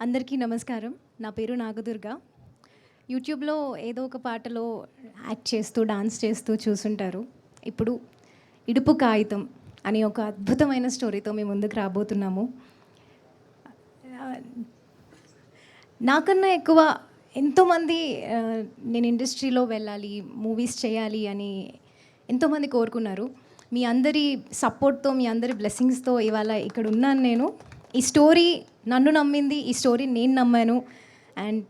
అందరికీ నమస్కారం. నా పేరు నాగదుర్గ. యూట్యూబ్‌లో ఏదో ఒక పాటలో యాక్ట్ చేస్తూ, డాన్స్ చేస్తూ చూసుంటారు. ఇప్పుడు 'ఇడుపు కాగితం' అనే ఒక అద్భుతమైన స్టోరీతో మీ ముందుకు రాబోతున్నాము. ఆహ్, నాకన్నా ఎక్కువ ఎంతోమంది నేను ఇండస్ట్రీలో వెళ్ళాలి, మూవీస్ చేయాలి అని ఎంతోమంది కోరుకున్నారు. మీ అందరి సపోర్ట్‌తో, మీ అందరి బ్లెస్సింగ్స్‌తో ఇవాళ ఇక్కడ ఉన్నాను నేను. ఈ స్టోరీ నన్ను నమ్మింది. ఈ స్టోరీ నేను నమ్మాను. అండ్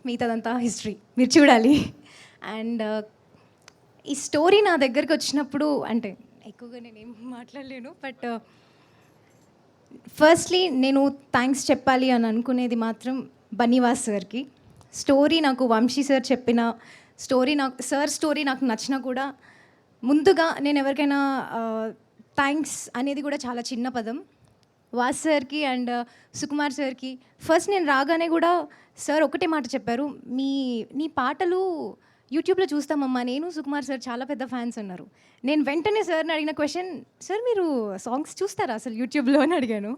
మిగతాదంతా హిస్టరీ. మీరు చూడాలి. అండ్ ఈ స్టోరీ నా దగ్గరకొచ్చినప్పుడు అంటే ఎక్కువగా నేనేం మాట్లాడలేను. బట్ ఫస్ట్‌లీ నేను థ్యాంక్స్ చెప్పాలి అని అనుకునేది మాత్రం బన్నీవాస్ సార్‌కి. స్టోరీ నాకు వంశీ సార్ చెప్పిన స్టోరీ నాకు నచ్చినా కూడా ముందుగా నేను ఎవరికైనా థ్యాంక్స్ అనేది కూడా చాలా చిన్న పదం. వాస్ సార్‌కి అండ్ సుకుమార్ సార్‌కి ఫస్ట్ నేను రాగానే కూడా సార్ ఒకటే మాట చెప్పారు. నీ పాటలు యూట్యూబ్‌లో చూస్తామమ్మా. నేను సుకుమార్ సార్ చాలా పెద్ద ఫ్యాన్స్ అన్నారు. నేను వెంటనే సార్‌ని అడిగిన క్వెషన్, సార్ మీరు సాంగ్స్ చూస్తారా అసలు యూట్యూబ్‌లో అని అడిగాను.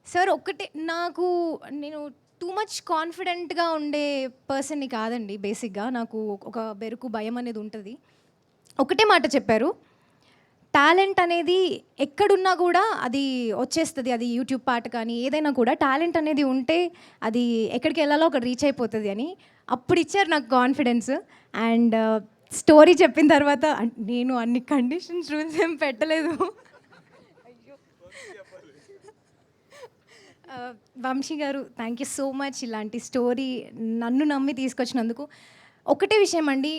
సార్ ఒక్కటే నేను టూ మచ్ కాన్ఫిడెంట్‌గా ఉండే పర్సన్‌ని కాదండి బేసిక్‌గా. నాకు ఒక బెరుకు, భయం అనేది ఉంటది. ఒకటే మాట చెప్పారు. టాలెంట్ అనేది ఎక్కడున్నా కూడా అది వచ్చేస్తది. అది యూట్యూబ్ పాట కానీ ఏదైనా కూడా టాలెంట్ అనేది ఉంటే అది ఎక్కడికి వెళ్ళాలో అక్కడ రీచ్ అయిపోతుంది అని అప్పుడు ఇచ్చారు నాకు కాన్ఫిడెన్స్. అండ్ స్టోరీ చెప్పిన తర్వాత నేను అన్ని కండిషన్స్ రూల్స్ ఏం పెట్టలేదు. వంశీ గారు థ్యాంక్ యూ సో మచ్ ఇలాంటి స్టోరీ నన్ను నమ్మి తీసుకొచ్చినందుకు. ఒకటే విషయం అండి,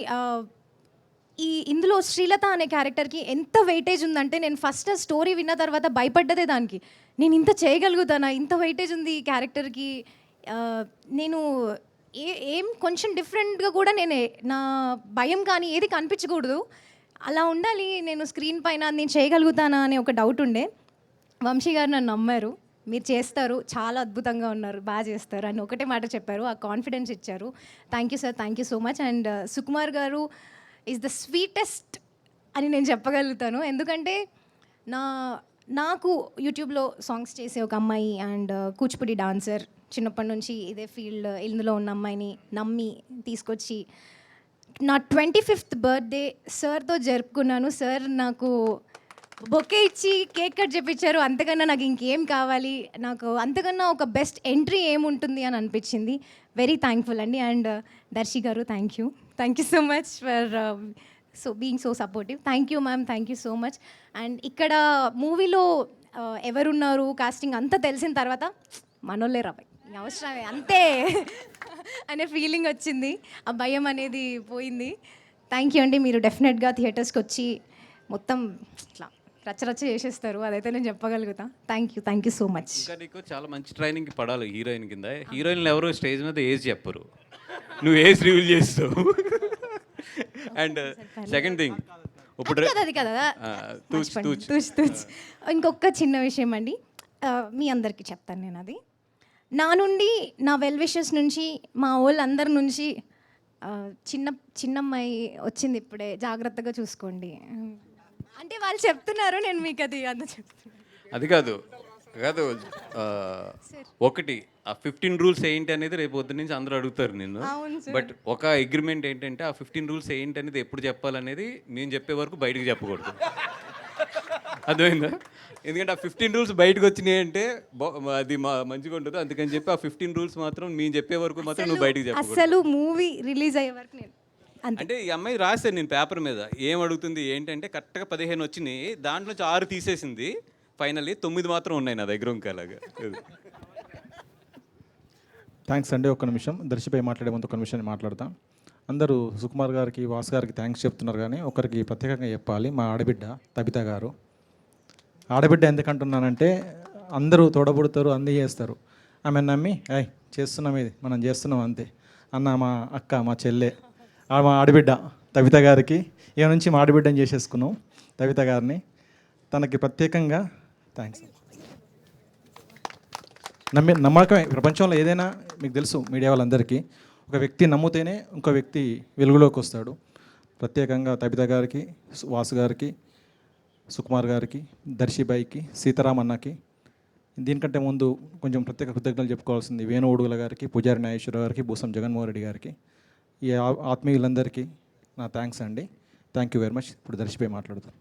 ఇందులో శ్రీలత అనే క్యారెక్టర్కి ఎంత వెయిటేజ్ ఉందంటే నేను ఫస్ట్ స్టోరీ విన్న తర్వాత భయపడ్డదే దానికి. నేను ఇంత చేయగలుగుతానా, ఇంత వెయిటేజ్ ఉంది ఈ క్యారెక్టర్కి. నేను ఏం కొంచెం డిఫరెంట్గా కూడా నా భయం కానీ ఏది కనిపించకూడదు, అలా ఉండాలి నేను స్క్రీన్ పైన, నేను చేయగలుగుతానా అనే ఒక డౌట్ ఉండే. వంశీ గారు నన్ను నమ్మారు. మీరు చేస్తారు, చాలా అద్భుతంగా ఉన్నారు, బాగా చేస్తారు అని ఒకటే మాట చెప్పారు. ఆ కాన్ఫిడెన్స్ ఇచ్చారు. Thank you sir, thank you so much. And Sukumar గారు ఈజ్ ద స్వీటెస్ట్ అని నేను చెప్పగలుగుతాను. ఎందుకంటే నాకు యూట్యూబ్లో సాంగ్స్ చేసే ఒక అమ్మాయి అండ్ కూచిపూడి డాన్సర్, చిన్నప్పటి నుంచి ఇదే ఫీల్డ్ ఇందులో ఉన్న అమ్మాయిని నమ్మి తీసుకొచ్చి నా 25th బర్త్డే సార్తో జరుపుకున్నాను. సార్ నాకు బొకే ఇచ్చి కేక్ కట్ చేపించారు. అంతకన్నా నాకు ఇంకేం కావాలి, నాకు అంతకన్నా ఒక బెస్ట్ ఎంట్రీ ఏముంటుంది అని అనిపించింది. వెరీ థ్యాంక్ఫుల్ అండి. అండ్ దర్శి గారు thank you so much for being so supportive. Thank you ma'am, thank you so much. And ఇక్కడ మూవీలో ఎవరున్నారు, కాస్టింగ్ అంతా తెలిసిన తర్వాత మనోళ్ళే రాబాయ్ అవసరమే అంతే అనే ఫీలింగ్ వచ్చింది. ఆ భయం అనేది పోయింది. థ్యాంక్ యూ అండి. మీరు డెఫినెట్గా థియేటర్స్కి వచ్చి మొత్తం ఇట్లా రచ్చరచ్చ చేసేస్తారు, అదైతే నేను చెప్పగలుగుతా. Thank you so much. ఇంకా నీకు చాలా మంచి ట్రైనింగ్ పడాలి హీరోయిన్ కింద. హీరోయిన్లు ఎవరు స్టేజ్ మీద ఏజ్ చెప్పరు, నువ్వు ఏజ్ రివీల్ చేస్తావు. అండ్ సెకండ్ థింగ్ ఇప్పుడు అది కదా ఇంకొక చిన్న విషయం అండి, మీ అందరికీ చెప్తాను నేను. అది నా నుండి, నా వెల్ విషెస్ నుంచి, మా వాళ్ళందరి నుంచి చిన్నమ్మాయి వచ్చింది ఇప్పుడే, జాగ్రత్తగా చూసుకోండి అంటే వాళ్ళు చెప్తున్నారు, నేను మీకు అది చెప్తున్నాను. అది కాదు ఒకటి ఆ 15 రూల్స్ ఏంటి అనేది రేపు పొద్దు నుంచి అందరూ అడుగుతారు నిన్ను. బట్ ఒక అగ్రిమెంట్ ఏంటంటే ఆ 15 రూల్స్ ఏంటి అనేది ఎప్పుడు చెప్పాలనేది నేను చెప్పే వరకు బయటకు చెప్పకూడదు. అర్థమైందా? ఎందుకంటే ఆ 15 రూల్స్ బయటకు వచ్చినాయి అంటే అది మంచిగా ఉండదు. అందుకని చెప్పి ఆ 15 రూల్స్ మాత్రం నేను చెప్పే వరకు మాత్రం నువ్వు బయటకు చెప్పకూడదు. అసలు మూవీ రిలీజ్ అయ్యే వరకు నేను అంటే ఈ అమ్మాయి రాశాను నేను పేపర్ మీద ఏం అడుగుతుంది ఏంటంటే కరెక్ట్గా 15 వచ్చినాయి, దాంట్లో నుంచి 6 తీసేసింది, ఫైనల్లీ 9 మాత్రం ఉన్నాయి నా దగ్గర ఇంకా అలాగా. థ్యాంక్స్ అండి. ఒక్క నిమిషం దర్శిపై మాట్లాడే ముందు ఒక నిమిషం మాట్లాడతాం. అందరూ సుకుమార్ గారికి, వాస్ గారికి థ్యాంక్స్ చెప్తున్నారు, కానీ ఒకరికి ప్రత్యేకంగా చెప్పాలి. మా ఆడబిడ్డ తబిత గారు. ఆడబిడ్డ ఎందుకంటున్నానంటే అందరూ తోడబుడతారు, అన్నీ చేస్తారు, ఆమె నమ్మి చేస్తున్నాం, ఇది మనం చేస్తున్నాం అంతే అన్న మా అక్క, మా చెల్లె, మా ఆడబిడ్డ తబిత గారికి ఇక నుంచి మా ఆడబిడ్డని చేసేసుకున్నాం తబిత గారిని. తనకి ప్రత్యేకంగా థ్యాంక్స్. నమ్మకమే ప్రపంచంలో ఏదైనా, మీకు తెలుసు మీడియా వాళ్ళందరికీ, ఒక వ్యక్తి నమ్మితేనే ఇంకో వ్యక్తి వెలుగులోకి వస్తాడు. ప్రత్యేకంగా తబిత గారికి, వాసు గారికి, సుకుమార్ గారికి, దర్శిబాయికి, సీతారామన్నకి దీనికంటే ముందు కొంచెం ప్రత్యేక కృతజ్ఞతలు చెప్పుకోవాల్సింది వేణు ఓడుగుల గారికి, పూజారి నాగేశ్వరరావు గారికి, బూసం జగన్మోహన్ రెడ్డి గారికి, ఈ ఆత్మీయులందరికీ నా థ్యాంక్స్ అండి. Thank you very much. ఇప్పుడు దర్శిపై మాట్లాడతాను.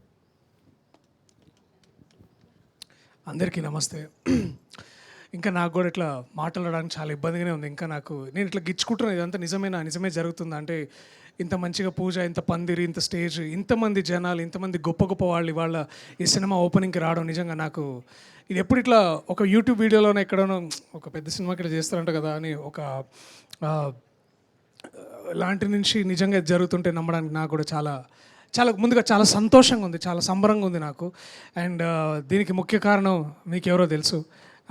అందరికీ నమస్తే. ఇంకా నాకు కూడా ఇట్లా మాట్లాడడానికి చాలా ఇబ్బందిగానే ఉంది. ఇంకా నేను ఇట్లా గిచ్చుకుంటున్నాను, ఇదంతా నిజమే జరుగుతుందా అంటే, ఇంత మంచిగా పూజ, ఇంత పందిరి, ఇంత స్టేజ్, ఇంతమంది జనాలు, ఇంతమంది గొప్ప గొప్ప వాళ్ళు ఇవాళ ఈ సినిమా ఓపెనింగ్కి రావడం నిజంగా నాకు ఇది ఎప్పుడు ఇట్లా ఒక యూట్యూబ్ వీడియోలోనే ఎక్కడనో ఒక పెద్ద సినిమాకి ఇట్లా చేస్తారంట కదా అని ఒక లాంటి నుంచి నిజంగా జరుగుతుంటే నమ్మడానికి నాకు కూడా చాలా ముందుగా చాలా సంతోషంగా ఉంది, చాలా సంబరంగా ఉంది నాకు. అండ్ దీనికి ముఖ్య కారణం మీకు ఎవరో తెలుసు,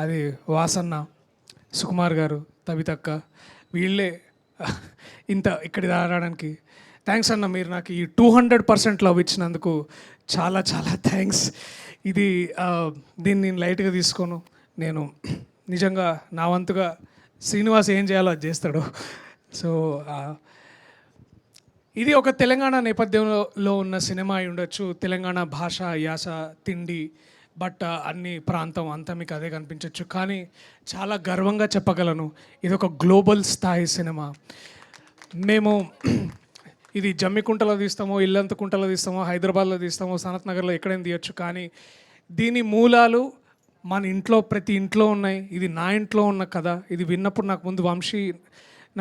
అది వాసన్న, సుకుమార్ గారు, తబితక్క, వీళ్ళే ఇంత ఇక్కడి రావడానికి. థ్యాంక్స్ అన్న, మీరు నాకు ఈ 200% లవ్ ఇచ్చినందుకు చాలా థ్యాంక్స్. దీన్ని నేను లైట్గా తీసుకోను. నేను నిజంగా నా వంతుగా శ్రీనివాస్ ఏం చేయాలో అది చేస్తాడు. సో ఇది ఒక తెలంగాణ నేపథ్యంలో ఉన్న సినిమా అయి ఉండొచ్చు. తెలంగాణ భాష, యాస, తిండి, బట్ట, అన్ని ప్రాంతం అంతా మీకు అదే కనిపించవచ్చు. కానీ చాలా గర్వంగా చెప్పగలను, ఇది ఒక గ్లోబల్ స్థాయి సినిమా. మేము ఇది జమ్మికుంటలో తీస్తామో, ఇల్లంతకుంటలో తీస్తామో, హైదరాబాద్లో తీస్తామో, సనత్ నగర్లో ఎక్కడైనా తీయచ్చు. కానీ దీని మూలాలు మన ఇంట్లో, ప్రతి ఇంట్లో ఉన్నాయి. ఇది నా ఇంట్లో ఉన్న కథ. ఇది విన్నప్పుడు నాకు ముందు వంశీ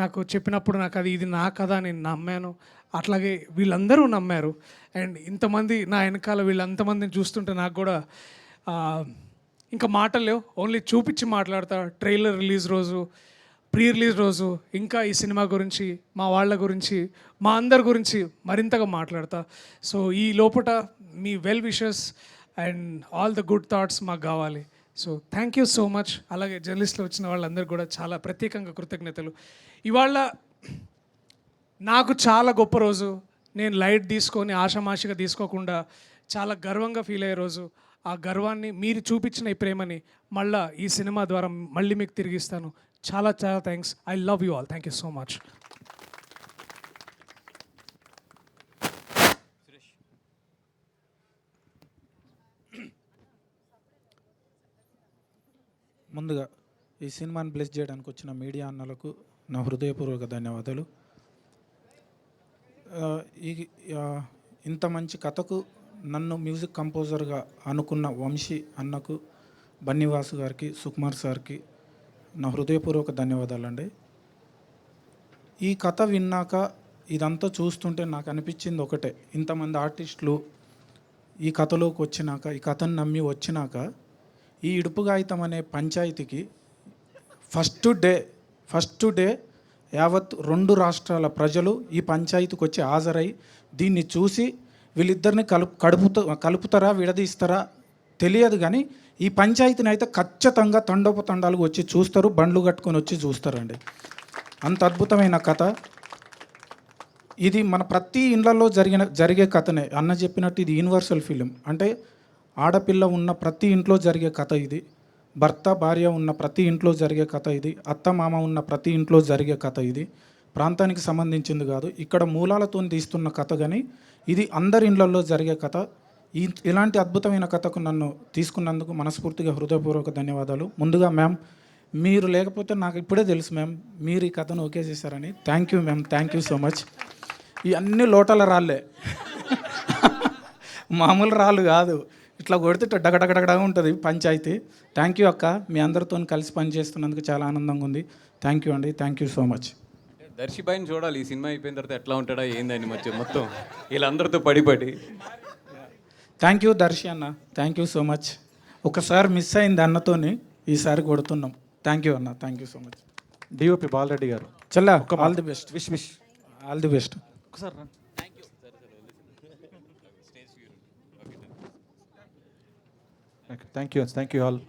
నాకు చెప్పినప్పుడు నాకు ఇది నా కథ, నేను నమ్మాను. అట్లాగే వీళ్ళందరూ నమ్మారు. అండ్ ఇంతమంది నా వెనకాల వీళ్ళంతమందిని చూస్తుంటే నాకు కూడా ఇంకా మాటలు లేవు. ఓన్లీ చూపించి మాట్లాడతా. ట్రైలర్ రిలీజ్ రోజు, ప్రీ రిలీజ్ రోజు ఇంకా ఈ సినిమా గురించి, మా వాళ్ళ గురించి, మా అందరి గురించి మరింతగా మాట్లాడతా. సో ఈ లోపల మీ well wishes and all the good thoughts మాకు కావాలి. So thank you so much. అలాగే జర్నలిస్టులు వచ్చిన వాళ్ళందరికీ కూడా చాలా ప్రత్యేకంగా కృతజ్ఞతలు. ఇవాళ నాకు చాలా గొప్ప రోజు. నేను లైట్ తీసుకొని ఆషామాషిగా తీసుకోకుండా చాలా గర్వంగా ఫీల్ అయ్యే రోజు. ఆ గర్వాన్ని, మీరు చూపించిన ఈ ప్రేమని మళ్ళీ ఈ సినిమా ద్వారా మళ్ళీ మీకు తిరిగిస్తాను. చాలా thanks. I love you all. Thank you so much. ముందుగా ఈ సినిమాని బ్లెస్ చేయడానికి వచ్చిన మీడియా అన్నలకు నా హృదయపూర్వక ధన్యవాదాలు. ఇంత మంచి కథకు నన్ను మ్యూజిక్ కంపోజర్గా అనుకున్న వంశీ అన్నకు, బన్నీవాసు గారికి, సుకుమార్ సార్కి నా హృదయపూర్వక ధన్యవాదాలండి. ఈ కథ విన్నాక, ఇదంతా చూస్తుంటే నాకు అనిపించింది ఒకటే, ఇంతమంది ఆర్టిస్టులు ఈ కథలోకి వచ్చినాక, ఈ కథను నమ్మి వచ్చినాక, ఈ ఇడుపుగాయితం అనే పంచాయతీకి ఫస్ట్ డే యావత్ 2 రాష్ట్రాల ప్రజలు ఈ పంచాయతీకి వచ్చి హాజరై దీన్ని చూసి వీళ్ళిద్దరిని కలుపుతారా విడదీస్తారా తెలియదు, కానీ ఈ పంచాయతీని అయితే ఖచ్చితంగా తండోపతండాలుగా వచ్చి చూస్తారు, బండ్లు కట్టుకొని వచ్చి చూస్తారండి. అంత అద్భుతమైన కథ ఇది. మన ప్రతి ఇళ్లలో జరిగే కథనే. అన్న చెప్పినట్టు ఇది యూనివర్సల్ ఫిలిం. అంటే ఆడపిల్ల ఉన్న ప్రతి ఇంట్లో జరిగే కథ ఇది. భర్త భార్య ఉన్న ప్రతి ఇంట్లో జరిగే కథ ఇది. అత్త మామ ఉన్న ప్రతి ఇంట్లో జరిగే కథ ఇది. ప్రాంతానికి సంబంధించింది కాదు, ఇక్కడ మూలాలతో తీస్తున్న కథ, కానీ ఇది అందరి ఇళ్లలో జరిగే కథ. ఇలాంటి అద్భుతమైన కథకు నన్ను తీసుకున్నందుకు మనస్ఫూర్తిగా హృదయపూర్వక ధన్యవాదాలు. ముందుగా మ్యామ్, మీరు లేకపోతే నాకు ఇప్పుడే తెలుసు మ్యామ్ మీరు ఈ కథను ఓకే చేశారని. Thank you ma'am, thank you so much. ఈ అన్ని లోటల రాళ్ళే, మామూలు రాళ్ళు కాదు. ఇట్లా కొడితే డగడగడగడగా ఉంటుంది పంచాయతీ. థ్యాంక్ యూ అక్క, మీ అందరితో కలిసి పనిచేస్తున్నందుకు చాలా ఆనందంగా ఉంది. థ్యాంక్ యూ అండి, థ్యాంక్ యూ సో మచ్. దర్శిబాయిని చూడాలి ఈ సినిమా అయిపోయిన తర్వాత ఎట్లా ఉంటాడా ఏందని మొత్తం వీళ్ళందరితో పడి. థ్యాంక్ యూ దర్శి అన్న, థ్యాంక్ యూ సో మచ్. ఒకసారి మిస్ అయింది అన్నతోని, ఈసారి కొడుతున్నాం. థ్యాంక్ యూ అన్న, thank you so much. DOP Balareddy గారు, Challa all the best. Wish all the best. ఒకసారి థ్యాంక్ యూ ఆల్.